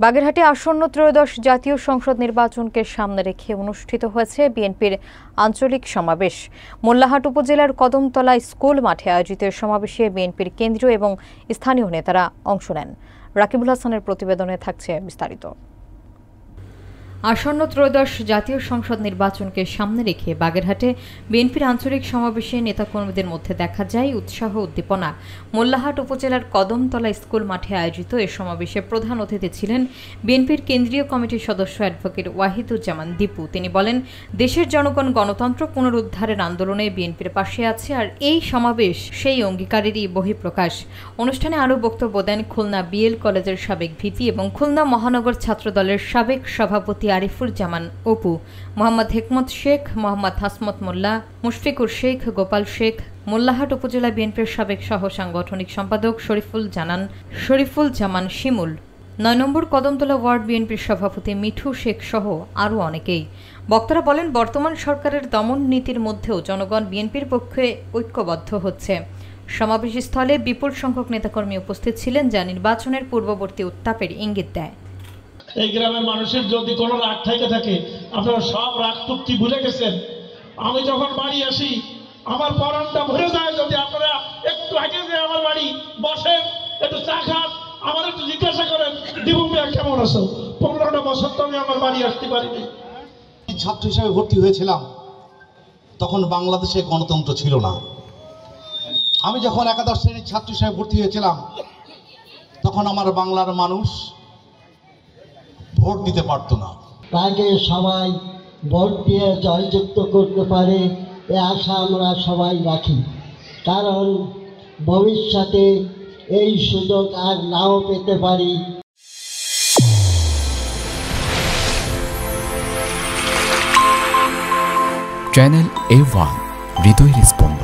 বাগেরহাটে আসন্ন ত্রয়োদশ জাতীয় সংসদ নির্বাচনকে সামনে রেখে অনুষ্ঠিত হয়েছে বিএনপির আঞ্চলিক সমাবেশ। মোল্লাহাট উপজেলার কদমতলা স্কুল মাঠে আয়োজিত সমাবেশে বিএনপির কেন্দ্রীয় এবং স্থানীয় নেতারা অংশ নেন। রাকিবুল হাসানের প্রতিবেদনে থাকছে বিস্তারিত। আসন্ন ত্রয়োদশ জাতীয় সংসদ নির্বাচনকে সামনে রেখে বাগেরহাটে বিএনপির আঞ্চলিক সমাবেশে নেতাকর্মীদের মধ্যে দেখা যায় উৎসাহ উদ্দীপনা। মোল্লাহাট উপজেলার কদমতলা স্কুল মাঠে আয়োজিত এ সমাবেশে প্রধান অতিথি ছিলেন বিএনপির কেন্দ্রীয় কমিটির সদস্য অ্যাডভোকেট ওয়াহিদুজ্জামান দীপু। তিনি বলেন, দেশের জনগণ গণতন্ত্র পুনরুদ্ধারের আন্দোলনে বিএনপির পাশে আছে, আর এই সমাবেশ সেই অঙ্গীকারেরই বহিঃপ্রকাশ। অনুষ্ঠানে আরও বক্তব্য দেন খুলনা বিএল কলেজের সাবেক ভিপি এবং খুলনা মহানগর ছাত্রদলের সাবেক সভাপতি আরিফুর জামান অপু, মোহাম্মদ হেকমত শেখ, মোহাম্মদ হাসমত মোল্লা, মুশফিকুর শেখ, গোপাল শেখ, মোল্লাহাট উপজেলা বিএনপির সাবেক সহ সাংগঠনিক সম্পাদক শরীফুল জামান শিমুল, ৯ নম্বর কদমতলা ওয়ার্ড বিএনপির সভাপতি মিঠু শেখ সহ আরও অনেকেই। বক্তারা বলেন, বর্তমান সরকারের দমন নীতির মধ্যেও জনগণ বিএনপির পক্ষে ঐক্যবদ্ধ হচ্ছে। সমাবেশস্থলে বিপুল সংখ্যক নেতাকর্মী উপস্থিত ছিলেন, যা নির্বাচনের পূর্ববর্তী উত্তাপের ইঙ্গিত দেয়। এই গ্রামের মানুষের যদি কোনো রাগ থেকে থাকে, আপনারা সব রাগ টুক্তি ভুলে গেছেন। আমি যখন বাড়ি আসি আমার পরানটা ভরে যায়। যদি আপনারা একটু আগে যে আমার বাড়ি বসেন, একটু চা খান, আমার একটু জিজ্ঞাসা করেন দিবু মিয়া কেমন আছো। 15টা বছর তো আমি আমার বাড়ি আসতে পারিনি। ছাত্র হিসেবে ভর্তি হয়েছিলাম, তখন বাংলাদেশে গণতন্ত্র ছিল না। আমি যখন একাদশ শ্রেণীর ছাত্র হিসেবে ভর্তি হয়েছিলাম, তখন আমার বাংলার মানুষ ভোট দিতে পারতো না। তাকে সবাই ভোট দিয়ে জয়যুক্ত করতে পারে এ আশা আমরা সবাই রাখি, কারণ ভবিষ্যতে এই সুযোগ আর নাও পেতে পারি। চ্যানেল A1 হৃদয়ের স্পন্দন।